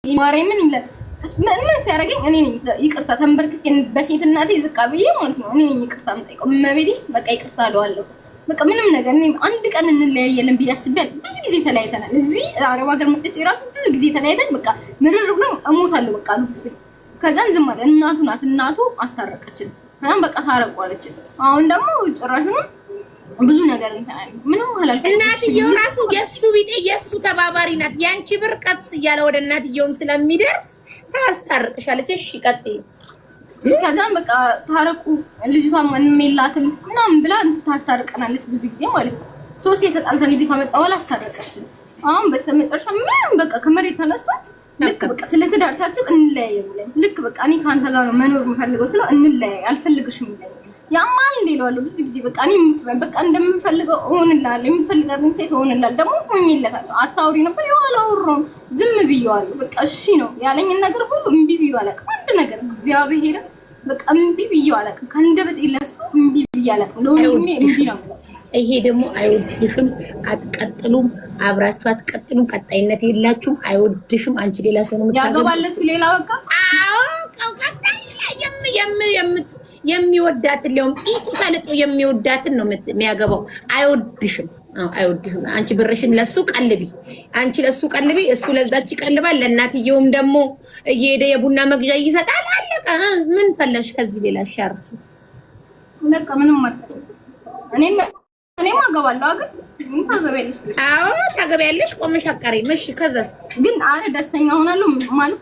ማርያምን ይላል ምን ሲያረጋኝ እኔ ነኝ ይቅርታ ተንበርክኬ በሴትነቴ ዝቅ ብዬ ማለት ነው። እኔ ነኝ ይቅርታ የምጠይቀው መቤቴ በቃ ይቅርታ አለዋለሁ። በቃ ምንም ነገር እኔ አንድ ቀን እንለያየለን ብዬ አስቤያለሁ። ብዙ ጊዜ ተለያይተናል። እዚህ አረብ ሀገር መጥቼ ራሱ ብዙ ጊዜ ተለያይተን በቃ ምርር ብሎ እሞታለሁ በቃ አልኩት። ከዛን ዝም አለ። እናቱ አስታረቀችን። ከዛን በቃ ታረቋለች። አሁን ደግሞ ጭራሹን ብዙ ነገር ይተናል። ምንም ሆላል። እናትየው ራሱ የሱ ቢጤ የሱ ተባባሪ ናት። ያንቺ ብርቀት እያለ ወደ እናትየውም ስለሚደርስ ታስታርቅሻለች። እሺ ቀጥይ። ከዛም በቃ ታረቁ ልጅቷ ምንም የላትም ምናምን ብላ ታስታርቀናለች ብዙ ጊዜ ማለት ነው። ሶስት የተጣልተን ጊዜ ከመጣ በኋላ አስታረቀችን። አሁን በስተመጨረሻ ምንም በቃ ከመሬት ተነስቶ ልክ በቃ ስለትዳር ሳስብ እንለያየለን። ልክ በቃ እኔ ካንተ ጋር ነው መኖር የምፈልገው ስለው እንለያይ አልፈልግሽም ይላል። ያማል እንደሌለው ብዙ ጊዜ በቃ እኔ በቃ እንደምፈልገው እሆንልሃለሁ የምትፈልጋትን ሴት እሆንልሃለሁ ደግሞ ሆኜለታለሁ። አታውሪ ነበር ያላወራው ዝም ብዬዋለሁ። በቃ እሺ ነው ያለኝን ነገር ሁሉ እምቢ ብዬው አላውቅም። አንድ ነገር እግዚአብሔር በቃ እምቢ ብዬው አላውቅም። ከአንደበቴ ለሱ እምቢ ብዬ አላውቅም። ለሁሉም እምቢ ነው። ይሄ ደግሞ አይወድሽም፣ አትቀጥሉም፣ አብራችሁ አትቀጥሉም፣ ቀጣይነት የላችሁም። አይወድሽም። አንቺ ሌላ ሰው ነው ያገባል እሱ ሌላ በቃ የሚወዳትን ሊሆን ቂጡ ተልጦ የሚወዳትን ነው የሚያገባው። አይወድሽም። አይወድሽም። አንቺ ብርሽን ለሱ ቀልቢ፣ አንቺ ለሱ ቀልቢ፣ እሱ ለዛች ይቀልባል። ለእናትየውም ደግሞ እየሄደ የቡና መግዣ ይሰጣል። አለቀ። ምን ፈለሽ ከዚህ ሌላ? ሻርሱ በቃ ምንም ማለት እኔም አገባለሁ። ምን ታገቢያለሽ? አዎ ታገቢያለሽ። ቆመሽ አቀሪ ምሽ ከዛስ ግን አረ ደስተኛ ሆናለሁ ማለት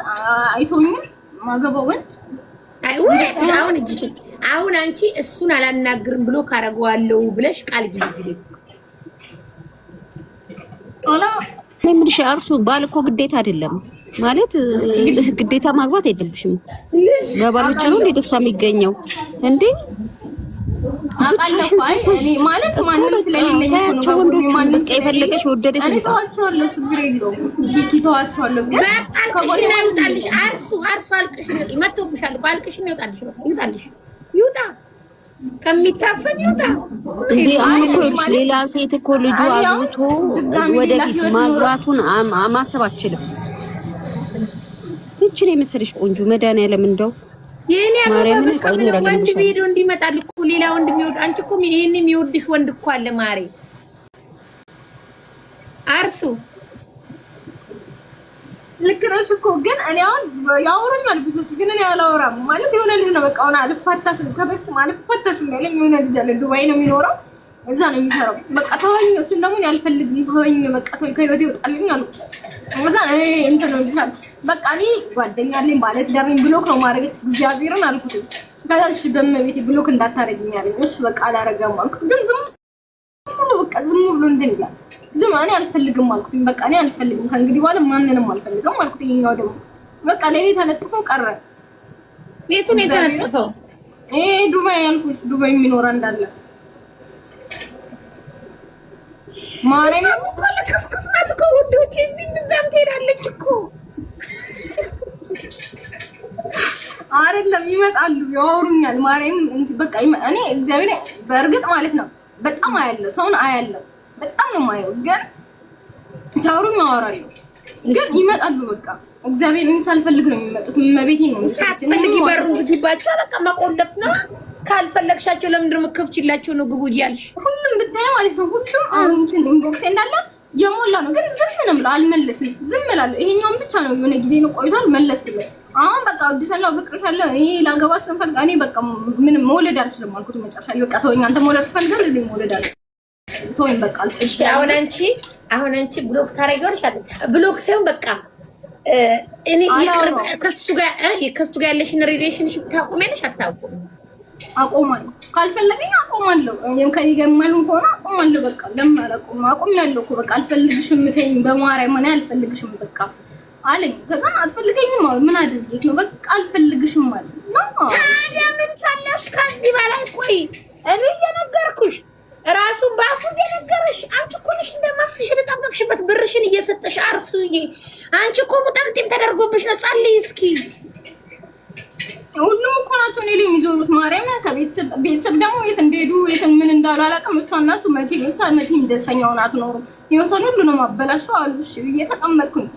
አይቶኝም ማገባው ወንድ አሁን አንቺ እሱን አላናግርም ብሎ ካረገዋለው ብለሽ ቃል ግዢ። ምንሽ አርሱ ባል እኮ ግዴታ አይደለም ማለት ግዴታ ማግባት አይደልብሽም። በባሎች ነው እንደ ደስታ የሚገኘው እንዴ? አቃለሁ እኔ ማለት ማንንም ስለሌለኝ ነው ማንንም ከፈለገሽ ወደደሽ ነው ችግር የለውም። ኪኪቷቸዋለሁ ግን ከቦሌና ይውጣልሽ። አርሱ አልቅሽ መጥቶብሻል። አልቅሽ ነው ይውጣልሽ። ይውጣ ከሚታፈን ይውጣ። እንዴ አንቺ ሌላ ሴት እኮ ልጁ አግብቶ ወደፊት ማግባቱን ማሰብ አትችልም። እቺ ነው የምስልሽ ቆንጆ መድኃኒዓለም እንደው የኔ ወንድ ቪዲዮ እንዲመጣል እኮ ሌላ ወንድ የሚወድ አንቺ እኮ ይሄን የሚወድሽ ወንድ እኮ አለ ማሬ። አርሱ ልክ ነሽ እኮ ግን እኔ አሁን ያወሩኛል ብዙዎች ግን እኔ አላወራም ማለት የሆነ ልጅ ነው በቃ አሁን አልፋታሽም ከበፊት ማለት ፈታሽም ያለኝ የሆነ ልጅ አለ ዱባይ ነው የሚኖረው እዛ ነው የሚሰራው። በቃ ተወኝ እሱን ደግሞ ያልፈልግም ተወኝ በቃ ተወኝ ከህይወቴ ይወጣልኝ አሉ። እዛ እኔ እንትን ነው ይላል በቃ እኔ ጓደኛ አለኝ ማለት ዳርኝ ብሎክ ነው ማድረግ እግዚአብሔርን አልኩት። ከዛሽ በመቤቴ ብሎክ እንዳታረግኝ አለኝ። እሺ በቃ አላረጋም አልኩት። ግን ዝም ብሎ በቃ ዝም ብሎ እንትን ይላል። ዝም እኔ አልፈልግም አልኩት። በቃ እኔ አልፈልግም ከእንግዲህ በኋላ ማንንም አልፈልግም አልኩት። ይሄኛው ደግሞ በቃ ለኔ ተለጥፎ ቀረ። ቤቱን የተለጠፈው ዱባይ ያልኩሽ ዱባይ የሚኖር እንዳለ ማርያም ከስክስናት ከወዶች እዚህ ምዛም ትሄዳለች እኮ አይደለም ይመጣሉ ያወሩኛል። ማርያም በቃ እኔ እግዚአብሔር በእርግጥ ማለት ነው በጣም አያለው ሰውን አያለው በጣም ነው ማየው። ግን ሲያወሩኝ ያወራሉ ግን ይመጣሉ በቃ እግዚአብሔር እኔ ሳልፈልግ ነው የሚመጡት። መቤቴን ነው ሳትፈልጊ በሩ ዝጊባቸው በቃ መቆለፍ ነው። ካልፈለግሻቸው ለምንድን ነው የምትከፍቺላቸው ነው ግቡ እያልሽ ሁሉም ብታይ ማለት ነው ሁሉም አሁን እንትን ኢንቦክስ እንዳለ የሞላ ነው። ግን ዝም ነው የምለው አልመለስም። ዝም እላለሁ። ይሄኛውን ብቻ ነው የሆነ ጊዜ ነው ቆይቷል መለስኩለት። አሁን በቃ ወድሻለሁ ፍቅርሻለሁ እኔ ላገባሽ ነው ፈልጋ እኔ በቃ ምንም መውለድ አልችልም አልኩት። መጨረሻ ላይ በቃ ተወኝ አንተ መውለድ ትፈልጋለህ እንዴ መውለድ አለ ተወኝ በቃ አልኩት። እሺ አሁን አንቺ ብሎክ ታረጊዋለሽ አይደል? ብሎክ ሳይሆን በቃ እኔ ከሱ ጋር ያለሽን ሪሌሽንሺፕ ታቆሚያለሽ አታቆም? አቆማለሁ ካልፈለገኝ አቆማለሁ። እኔም ከኔ ጋር የማይሆን ከሆነ አቆማለሁ። በቃ ለምን አላቆም? አቆሚያለሁ እኮ በቃ አልፈልግሽም ተይኝ በማርያም እኔ አልፈልግሽም በቃ አለኝ። ከዛ አልፈልገኝም ማለት ምን አድርጌት ነው በቃ አልፈልግሽም ማለት ነው። ታዲያ ምን ፈለሽ ከዚህ በላይ? ቆይ እኔ እየነገርኩሽ ራሱን ባፉ እየነገርሽ አንቺ እኮ ነሽ እንደማስሽ የተጠበቅሽበት ብርሽን እየሰጠሽ አርሱዬ አንቺ እኮ ሙጠምጤም ተደርጎብሽ ነው። ጸልይ እስኪ ሁሉም እኮ ናቸው እኔ ላይ የሚዞሩት ማርያም። ከቤተሰብ ደግሞ የት እንደሄዱ የት ምን እንዳሉ አላውቅም። እሷና እሱ መቼም ደስተኛ ሆና አትኖርም። ህይወቷን ሁሉ ነው ማበላሸው አሉ። እሺ ብዬ ተቀመጥኩኝ።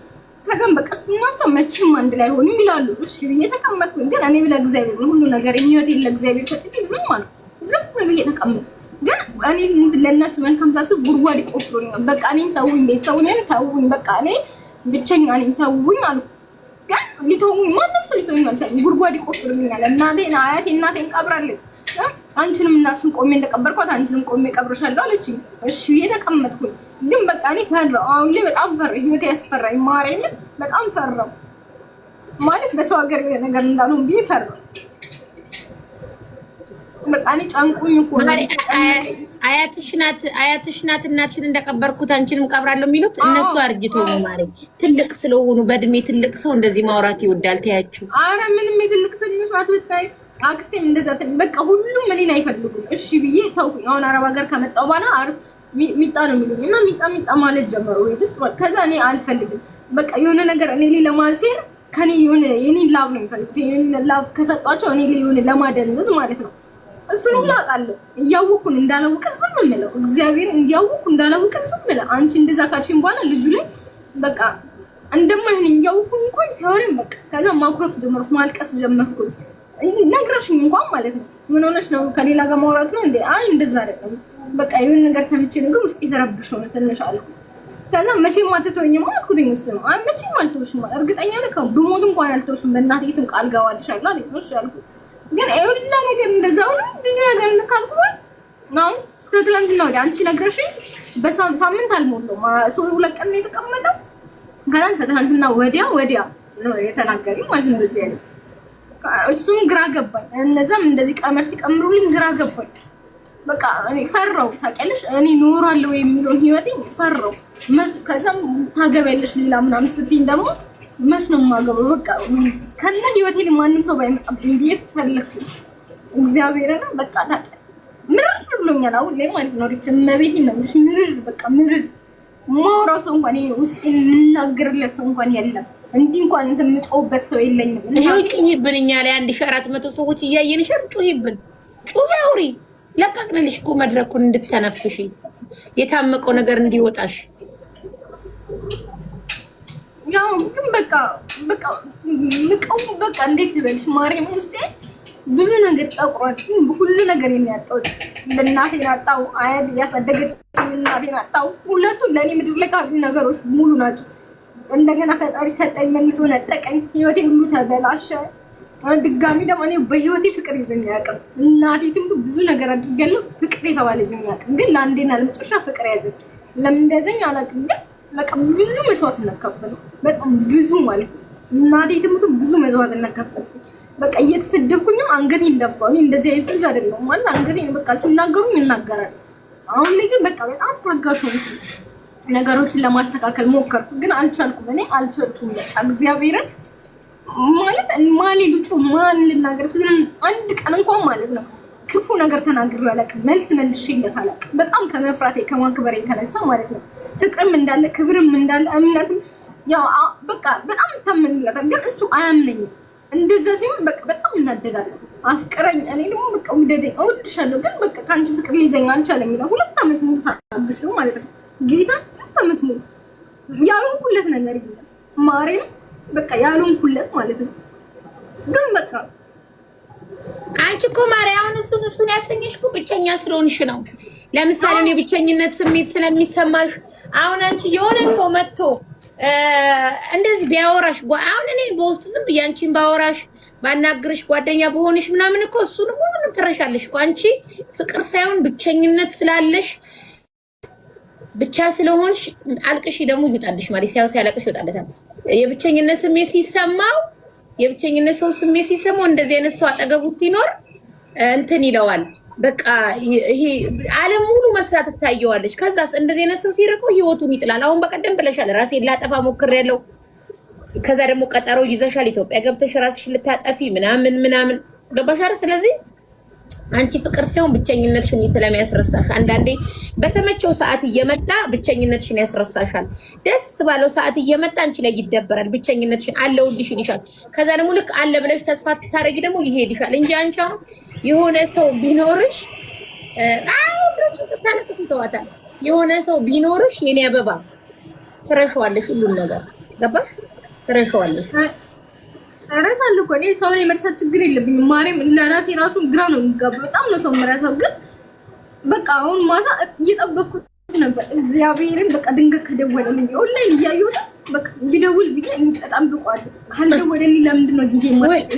ከዛም በቃ እሱና እሷ መቼም አንድ ላይ ሆንም ይላሉ። እሺ ብዬ ተቀመጥኩኝ። ግን እኔ ለእግዚአብሔር ሁሉ ነገር ህይወቴን ለእግዚአብሔር ሰጥቼ ዝም አልኩ። ዝም ብዬ ተቀመጥኩ። ግን እኔ ለእነሱ መልካም ሳስብ ጉድጓድ ይቆፍሩኛል። በቃ እኔን ተውኝ፣ ቤተሰቡን ተውኝ፣ በቃ እኔ ብቸኛ ነኝ ተውኝ አልኩ። ግን ሊተውኝ ማንም ሰው ሊተውኝ አልቻለም። ጉድጓድ ይቆፍሩኛል። እናቴን አያቴ እናቴን ቀብራለች። አንቺንም እናትሽን ቆሜ እንደቀበርኳት አንቺንም ቆሜ ቀብርሻለሁ አለችኝ። እሺ ብዬ ተቀመጥኩኝ። ግን በቃ እኔ ፈራሁ። አሁን ላይ በጣም ፈራሁ። ህይወቴ ያስፈራኝ ማርያምን በጣም ፈራሁ። ማለት በሰው ሀገር የሆነ ነገር እንዳልሆን ብዬ ፈራሁ። በቃ እኔ ጨንቁኝ እኮ አያትሽ ናት እናትሽን እንደቀበርኩት አንቺንም ቀብራለሁ የሚሉት እነሱ አርጅተው ነው ማለት ትልቅ ስለሆኑ በእድሜ ትልቅ ሰው እንደዚህ ማውራት ይወዳል። ታያችሁ። አረ ምንም የትልቅ ትንሽ አትወጣይ። አክስቴም እንደዛ በቃ ሁሉም እኔን አይፈልጉም። እሺ ብዬ ተውኩኝ። አሁን አረብ ሀገር ከመጣሁ በኋላ ሚጣ ነው የሚሉኝ እና ሚጣ ማለት ጀመሩ። ወይስ ከዛ እኔ አልፈልግም። በቃ የሆነ ነገር እኔ ላይ ለማሴር ከኔ የሆነ የኔን ላብ ነው የሚፈልጉት። የኔን ላብ ከሰጧቸው እኔ ላይ የሆነ ለማደንዘዝ ማለት ነው። እሱን ሁሉ አውቃለሁ። እያወኩን እንዳላወቀ ዝም ብለው እግዚአብሔር እያወኩ እንዳላወቀ ዝም ብለው አንቺ እንደዛ ካልሽኝ በኋላ ልጁ ላይ በቃ እንደማይሆን እያወኩኝ እንኳን ሲያወሪም በቃ ከዛ ማኩረፍ ጀመርኩ፣ ማልቀስ ጀመርኩ። ነግረሽኝ እንኳን ማለት ነው ምን ሆነሽ ነው ከሌላ ጋር ማውራት ነው እንዴ? አይ እንደዛ አይደለም በቃ የሆነ ነገር ሰምቼ ነው ግን ውስጥ የተረብሾ ነው ትንሽ አልኩ። ከዛ መቼም አትተውኝም አልኩትኝ። እሱ ነው አይ መቼም አልተውሽም እርግጠኛ ነኝ ብሞት እንኳን አልተውሽም በእናቴ ስም ቃል ገባልሻለሁ አለኝ። እሺ አልኩት። ግን ሁላ ነገር እንደዛው ነው ብዙ ነገር እንደካልኩ ነው ትላንትና ወዲያ አንቺ ነግረሽኝ በሳምንት አልሞላውም ሁለት ቀን ነው የተቀመጠው። ከዛ ትላንትና ወዲያ ነው የተናገረኝ ማለት ነው እንደዚህ ያለ። እሱም ግራ ገባኝ። እነዛም እንደዚህ ቀመር ሲቀምሩልኝ ግራ ገባኝ። በቃ እኔ ፈራው ታውቂያለሽ። እኔ ኖራለሁ የሚለው ህይወቴን ፈራው። ከዛም ታገቢያለሽ ሌላ ምናምን ስትይኝ ደግሞ መች ነው የማገባው? በቃ ከነ ህይወቴ ማንም ሰው ባይመጣብኝ ብዬ ፈለኩ። እግዚአብሔርና በቃ ታውቂያለሽ ምርር ብሎኛል አሁን ላይ ማለት ነው። ሪች መቤቴ ነው ምርር በቃ ምርር ማውራው ሰው እንኳን ውስጥ የምናገርለት ሰው እንኳን የለም። እንዲህ እንኳን እንትን የምጮህበት ሰው የለኝም። ይሄው ጩሂብን እኛ ላይ 1400 ሰዎች እያየንሽ ጩሂብን። ጩሂ አውሪ ለቀቅንልሽ እኮ መድረኩን እንድትተነፍሺ የታመቀው ነገር እንዲወጣሽ። ያው ግን በቃ እንዴት ልበልሽ ማርያም ውስጤ ብዙ ነገር ጠቁሯል። ሁሉ ነገር የሚያጣው ለእናቴን አጣው፣ አያት ያሳደገችኝ እናቴን አጣው። ሁለቱም ለእኔ ምድር ላይ ካሉ ነገሮች ሙሉ ናቸው። እንደገና ፈጣሪ ሰጠኝ መልሶ ነጠቀኝ። ህይወቴ ሁሉ ተበላሸ። ድጋሚ ደግሞ እኔ በህይወቴ ፍቅር ይዞኝ አያውቅም። እናቴ ትምቱ ብዙ ነገር አድርጋለሁ። ፍቅር የተባለ ይዞኝ አያውቅም። ግን ለአንዴና ለመጨረሻ ፍቅር ያዘኝ። ለምን እንደያዘኝ አላውቅም። ግን በቃ ብዙ መስዋዕት እናከፍለው በጣም ብዙ ማለት ነው። እናቴ ትምቱ ብዙ መስዋዕት እናከፍለው። በቃ እየተሰደብኩኝም አንገቴን ደፋው። እኔ እንደዚህ አይነት ልጅ አይደለሁም ማለት አንገቴን በቃ ሲናገሩኝ እናገራለሁ። አሁን ላይ ግን በቃ በጣም ታጋሽ ሆንኩ። ነገሮችን ለማስተካከል ሞከርኩ ግን አልቻልኩም። እኔ አልቻልኩም። በቃ እግዚአብሔርን ማለት ማን ልጩ ማን ልናገር ስለ አንድ ቀን እንኳን ማለት ነው ክፉ ነገር ተናግሬ አላውቅም። መልሼለት አላውቅም። በጣም ከመፍራቴ ከማክበሬ የተነሳ ማለት ነው። ፍቅርም እንዳለ ክብርም እንዳለ እምነትም ያው በቃ በጣም ተመንለታል። ግን እሱ አያምነኝም። እንደዛ ሲሆን በቃ በጣም እናደዳለሁ። አፍቅረኝ እኔ ደግሞ በቃ ውደደኝ እወድሻለሁ ግን በቃ ካንቺ ፍቅር ሊይዘኝ አልቻለም ይላል። 2 ዓመት ሙሉ ታግሼው ማለት ነው። ጌታ 2 ዓመት ሙሉ ያልሆንኩለት ነገር ይላል ማርያም በቃ ያልሆንኩለት ማለት ነው። ግን በቃ አንቺ እኮ ማርያምን እሱን ያሰኘሽ እኮ ብቸኛ ስለሆንሽ ነው። ለምሳሌ እኔ ብቸኝነት ስሜት ስለሚሰማሽ አሁን አንቺ የሆነ ሰው መጥቶ እንደዚህ ቢያወራሽ አሁን እኔ በውስጥ ዝም ብዬ አንቺን ባወራሽ ባናግርሽ ጓደኛ በሆንሽ ምናምን እኮ እሱን ሁሉንም ትረሻለሽ እኮ። አንቺ ፍቅር ሳይሆን ብቸኝነት ስላለሽ ብቻ ስለሆንሽ አልቅሽ ደግሞ ይወጣልሽ ማለት ሲያለቅሽ ይወጣለታል። የብቸኝነት ስሜት ሲሰማው የብቸኝነት ሰው ስሜት ሲሰማው እንደዚህ አይነት ሰው አጠገቡ ሲኖር እንትን ይለዋል። በቃ ይሄ ዓለም ሙሉ መስራት ትታየዋለች። ከዛስ እንደዚህ አይነት ሰው ሲርቀው ህይወቱን ይጥላል። አሁን በቀደም ብለሻል ራሴን ላጠፋ ሞክሬያለሁ። ከዛ ደግሞ ቀጠሮ ይዘሻል ኢትዮጵያ ገብተሽ ራስሽን ልታጠፊ ምናምን ገባሽ አይደል? ስለዚህ አንቺ ፍቅር ሳይሆን ብቸኝነትሽን ስለሚያስረሳሽ አንዳንዴ በተመቸው ሰዓት እየመጣ ብቸኝነትሽን ያስረሳሻል። ደስ ባለው ሰዓት እየመጣ አንቺ ላይ ይደበራል። ብቸኝነትሽን አለውልሽ ይልሻል። ከዛ ደግሞ ልክ አለ ብለሽ ተስፋ ታረጊ ደግሞ ይሄድሻል እንጂ አንቺ አሁን የሆነ ሰው ቢኖርሽ ብለሽ ታለቅሽ ተዋታል። የሆነ ሰው ቢኖርሽ የኔ አበባ ትረሻዋለሽ ሁሉን ነገር ገባሽ? ትረሻዋለሽ። እረሳለሁ እኮ እኔ ሰውን የመርሳት ችግር የለብኝም። ማርያም ለራሴ ራሱ ግራ ነው የሚጋባው። በጣም ነው ሰው የምረሳው። ግን በቃ አሁን ማታ እየጠበኩት ነበር እግዚአብሔርን። በቃ ድንገት ከደወለልኝ ኦንላይን እያየሁት በቃ ቢደውል ብዬ በጣም ብቋለሁ። ካልደወለልኝ ለምንድን ነው ጊዜ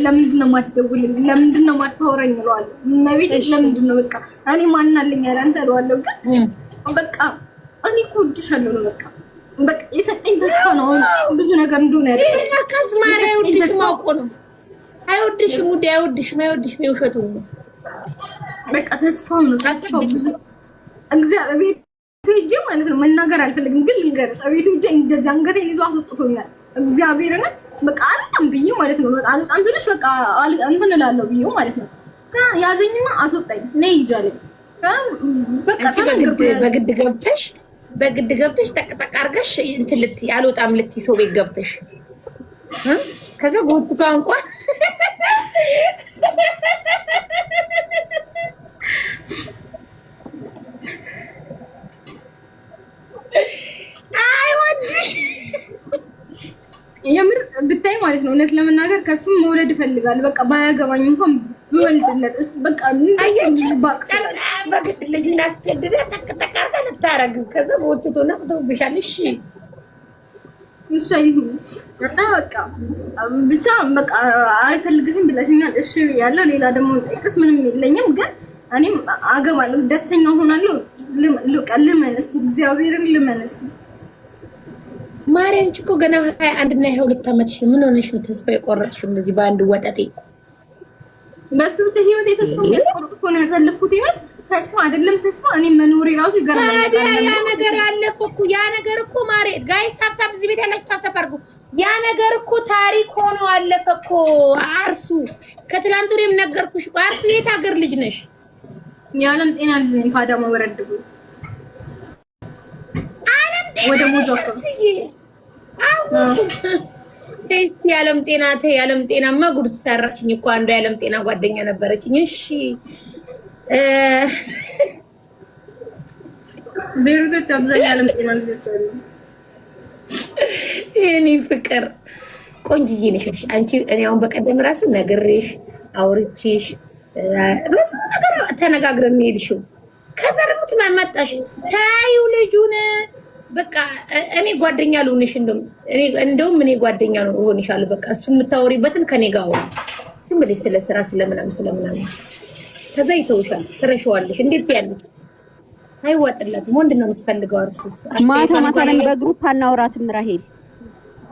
ለምንድን ነው የማትደውልልኝ? ለምንድን ነው የማታወራኝ እለዋለሁ። መቤት ለምንድን ነው በቃ እኔ ማን አለኝ ኧረ አንተ እለዋለሁ። ግን በቃ እኔ እኮ እወድሻለሁ ነው በቃ የሰጠኝ ተስፋ ነው። ብዙ ነገር እንደሆነ ያደረገ ካዝ ማሪያ አይወድሽም አውቆ ነው። አይወድሽም ውዴ፣ አይወድሽም የውሸቱ ነው። በቃ ተስፋው ነው ተስፋው ብዙ እግዚአብሔር ቤቱ ሂጅ ማለት ነው። መናገር አልፈልግም ግን ልንገርሽ፣ ቤቱ ሂጅ እንደዛ አንገቴን ይዞ አስወጥቶኛል። እግዚአብሔርን በቃ አልጣም ብዬ ማለት ነው። በቃ አልጣም ብለሽ በቃ እንትን እላለሁ ብዬ ማለት ነው። ያዘኝና አስወጣኝ ነይ ይጃለኝ። በቃ በግድ ገብተሽ ጠቅጠቅ አድርገሽ እንትን ልትይ አልወጣም ልትይ ሰው ቤት ገብተሽ ከዛ ጎትቷ እንኳን አይወድሽ የምር ብታይ ማለት ነው። እውነት ለመናገር ከሱም መውለድ እፈልጋለሁ። በቃ ባያገባኝ እንኳን ብወልድለት እሱ በቃ በግድ ልጅ እናስገድደ ጠቅጠቅ አድርጋ ልታረግዝ ከዛ ጎትቶ ነቅቶብሻል። እሺ እሺ እና በቃ ብቻ በቃ አይፈልግሽም ብለሽኛል። እሺ ያለ ሌላ ደግሞ ጠይቅሽ ምንም የለኝም። ግን እኔም አገባለሁ፣ ደስተኛ ሆናለሁ። ልመን እስቲ እግዚአብሔርን ልመን እስቲ። ማርያም እኮ ገና 21 እና 22 ዓመትሽ ምን ሆነሽ ነው ተስፋ የቆረጥሽው እንደዚህ በአንድ ወጠጤ? በሱ ብቻ ህይወት የተስፋ የሚያስቆርጥ እኮ ነው ያሳለፍኩት። ይሄን ተስፋ አይደለም ተስፋ እኔ መኖሬ ራሱ ይገርማል። ያ ነገር አለፈ እኮ ያ ነገር እኮ ማሬ ጋይስ ታፕታፕ እዚህ ቤት ያላችሁ ታፕታፕ አድርጉ። ያ ነገር እኮ ታሪክ ሆኖ አለፈ እኮ። አርሱ ከትላንት ወዲያም ነገርኩሽ እኮ። አርሱ የት ሀገር ልጅ ነሽ? የዓለም ጤና ልጅ ነኝ። ከአዳማ ወረድ ብሎ ዓለም ጤና ወደ ሞጆኮ የዓለም ጤና ተይ፣ የዓለም ጤናማ ጉድ ሰራችኝ እኮ። አንዱ የዓለም ጤና ጓደኛ ነበረችኝ። እሺ ቤሩቶች አብዛኛው የዓለም ጤና ልጆች አሉ። የኔ ፍቅር ቆንጅዬ ነሽ አንቺ። እኔ አሁን በቀደም ራስ ነግሬሽ አውርቼሽ በሱ ነገር ተነጋግረን ሄድሽው። ከዛ ደግሞ ትመጣሽ ታዩ ልጁን በቃ እኔ ጓደኛ ልሆንሽ እንደውም እኔ ጓደኛ ነው እሆንሻለሁ። በቃ እሱ የምታወሪበትን ከኔ ጋር አውሪ። ዝም ብለሽ ስለ ስራ ስለምናምን ከዛ ይተውሻል፣ ትረሺዋለሽ። እንዴት ያለ አይዋጥላትም። ወንድ ነው የምትፈልገው። አርሱስ ማታ ላይ በግሩፕ አናውራትም ራሄል።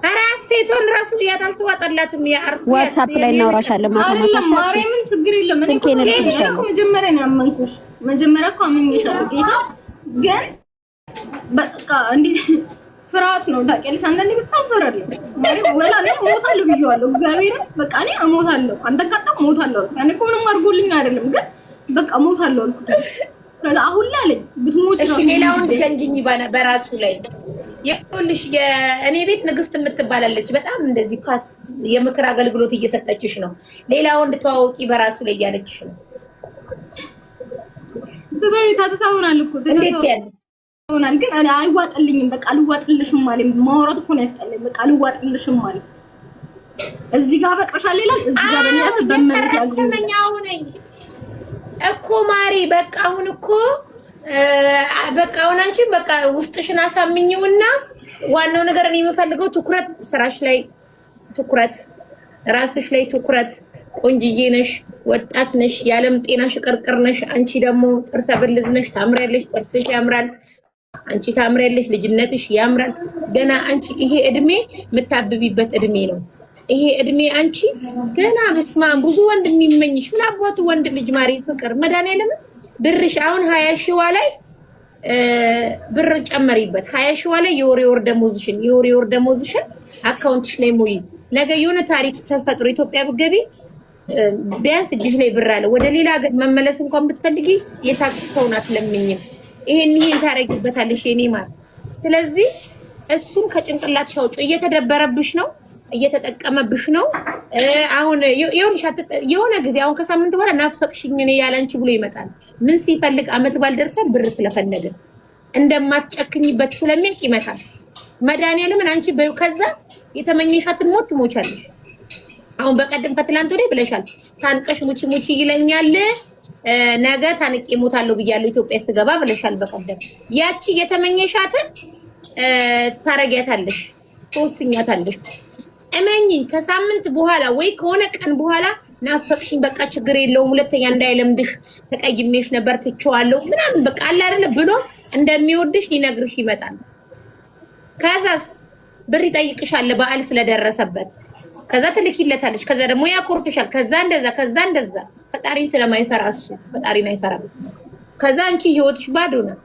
ኧረ አስቴቶን ራሱ ያታልተዋጠላትም። የአርሱ ዋትስአፕ ላይ እናውራሻለን ማታ ማርያምን ችግር የለም። እኔ እኮ መጀመሪያ ነው ያመንኩሽ። መጀመሪያ እኮ አምኜሻለሁ ጌታ ግን በቃ እንዴ ፍርሃት ነው ታውቂያለሽ። አንዳንዴ በጣም ፈራለሁ ማለት ወላ ነው ሞታለሁ ብዬዋለሁ። እግዚአብሔርን በቃ እኔ እሞታለሁ፣ አንተ ካጣ ሞታለሁ። እኔ እኮ ምንም አድርጎልኝ አይደለም ግን በቃ ሞታለሁ አልኩት። ከዛ አሁን ላይ አለኝ ብትሞች ነው። እሺ ሌላውን ጀንጅኝ በራሱ ላይ ይኸውልሽ፣ የእኔ ቤት ንግስት የምትባላለች በጣም እንደዚህ ፋስት የምክር አገልግሎት እየሰጠችሽ ነው። ሌላውን ተዋውቂ በራሱ ላይ እያለችሽ ነው። ታታታውናል እኮ እንዴት ያለ ሆናል ግን እኔ አይዋጥልኝም። በቃ አልዋጥልሽም ማለት ማውራት እኮ ነው ያስጠላኝ። በቃ አልዋጥልሽም ማለት እዚህ ጋር በቅርሻል ይላል፣ እዚህ ጋር በሚያስ በመረት ያገኘኛው ነኝ እኮ ማሪ። በቃ አሁን እኮ በቃ አሁን አንቺ በቃ ውስጥሽን አሳምኚውና ዋናው ነገር እኔ የምፈልገው ትኩረት፣ ስራሽ ላይ ትኩረት፣ ራስሽ ላይ ትኩረት። ቆንጅዬ ነሽ፣ ወጣት ነሽ፣ የዓለም ጤናሽ ቅርቅር ነሽ። አንቺ ደግሞ ጥርሰ ብልዝ ነሽ፣ ታምሪያለሽ፣ ጥርስሽ ያምራል። አንቺ ታምሪያለሽ፣ ልጅነትሽ ያምራል። ገና አንቺ ይሄ እድሜ የምታብቢበት እድሜ ነው። ይሄ እድሜ አንቺ ገና በስማም ብዙ ወንድ የሚመኝሽ ምን አባቱ ወንድ ልጅ ማሪ ፍቅር መድኃኒዓለም ብርሽ አሁን 20 ሺዋ ላይ ብር ጨመሪበት። 20 ሺዋ ላይ የወር ደሞዝሽን አካውንትሽ ላይ ሙይ። ነገ የሆነ ታሪክ ተፈጥሮ ኢትዮጵያ ብትገቢ ቢያንስ እጅሽ ላይ ብር አለ። ወደ ሌላ ሀገር መመለስ እንኳን ብትፈልጊ የታክስ ሰውናት ለምኝም ይሄን ታረጊበታለሽ የኔ ማር። ስለዚህ እሱን ከጭንቅላትሽ አውጪ። እየተደበረብሽ ነው፣ እየተጠቀመብሽ ነው። አሁን የሆነ ጊዜ አሁን ከሳምንት በኋላ ናፈቅሽኝ እኔ ያላንቺ ብሎ ይመጣል። ምን ሲፈልግ አመት ባልደርሳል ብር ስለፈለገ እንደማትጨክኝበት ስለሚያውቅ ይመጣል። መድኃኒዓለምን አንቺ በይው። ከዛ የተመኘሻትን ሞት ትሞቻለሽ። አሁን በቀደም ከትላንት ወዲህ ብለሻል። ታንቀሽ ሙቺ ሙቺ ይለኛል ነገ ታንቄ እሞታለሁ ብያለሁ ኢትዮጵያ ስትገባ ብለሻል በቀደም። ያቺ የተመኘሻትን ታረጊያታለሽ፣ ትወስኛታለሽ። እመኚኝ ከሳምንት በኋላ ወይ ከሆነ ቀን በኋላ ናፈቅሽኝ፣ በቃ ችግር የለውም ሁለተኛ እንዳይለምድሽ ተቀይሜሽ ነበር ትቼዋለሁ ምናምን በቃ አለ አይደለ ብሎ እንደሚወድሽ ሊነግርሽ ይመጣል። ከዛስ ብር ይጠይቅሻል በዓል ስለደረሰበት። ከዛ ትልኪለታለሽ። ከዛ ደግሞ ያኮርፍሻል። ከዛ እንደዛ ፈጣሪን ስለማይፈራ እሱ ፈጣሪን አይፈራም። ከዛ አንቺ ህይወትሽ ባዶ ናት።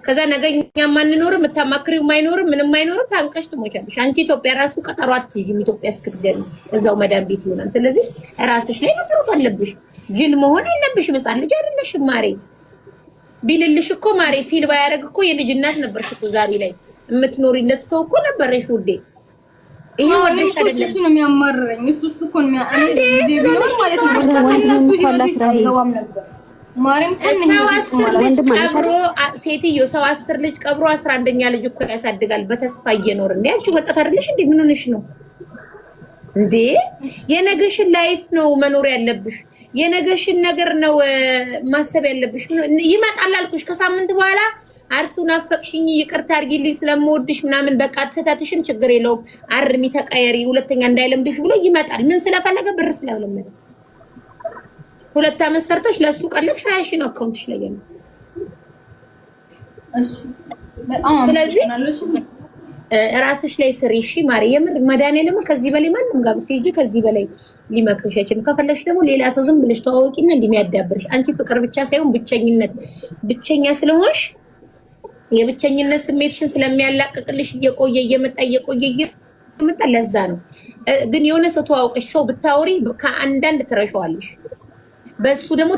ከዛ ነገ እኛም ማንኖርም የምታማክሪው ማይኖርም ምንም አይኖርም። ታንቀሽ ትሞቻለሽ። አንቺ ኢትዮጵያ ራሱ ቀጠሮ አትይዥም። ኢትዮጵያ እስክትገቢ እዛው መዳም ቤት ይሆናል። ስለዚህ ራስሽ ላይ መስራት አለብሽ። ጅል መሆን የለብሽም። ህፃን ልጅ አይደለሽም ማሬ። ቢልልሽ እኮ ማሬ ፊል ባያደርግ እኮ የልጅ እናት ነበርሽ እኮ ዛሬ ላይ የምትኖሪለት ሰው እኮ ነበረሽ ውዴ። ይሄ ወደሽ አይደለም እሱ ነው የሚያማርረኝ። እሱ እኮ ነው የሚያኔ ልጅ ቢኖር ማለት ነው እነሱ ህይወት አይገባም ነበር። ማርያም ቀብሮ ሴትዮ ሰው 10 ልጅ ቀብሮ 11ኛ ልጅ እኮ ያሳድጋል በተስፋ እየኖር እንዴ። አንቺ ወጣት አይደለሽ እንዴ? ምን ሆነሽ ነው እንዴ? የነገሽን ላይፍ ነው መኖር ያለብሽ። የነገሽን ነገር ነው ማሰብ ያለብሽ። ይመጣል አልኩሽ ከሳምንት በኋላ አርሱ ናፈቅሽኝ ይቅርታ አድርጊልኝ ስለምወድሽ ምናምን በቃ ተታትሽን ችግር የለውም አርሚ ተቀየሪ ሁለተኛ እንዳይለምድሽ ብሎ ይመጣል። ምን ስለፈለገ ብር ስለለመደ 2 ዓመት ሰርተሽ ለሱ ቀለብሽ 20 ሺህ ነው አካውንትሽ ላይ ያለው። እሺ በጣም ስለዚህ ራስሽ ላይ ስሪ እሺ ማሪ። የምር መድኃኒዓለም ከዚህ በላይ ማንም ጋር ብትሄጂ ከዚህ በላይ ሊመክርሽ አይችልም። ከፈለግሽ ደግሞ ሌላ ሰው ዝም ብለሽ ተዋወቂና እንደሚያዳብርሽ አንቺ ፍቅር ብቻ ሳይሆን ብቸኝነት ብቸኛ ስለሆንሽ የብቸኝነት ስሜትሽን ስለሚያላቅቅልሽ እየመጣ ለዛ ነው። ግን የሆነ ሰው ተዋውቀሽ ሰው ብታወሪ ከአንዳንድ ትረሻዋለሽ። በሱ ደግሞ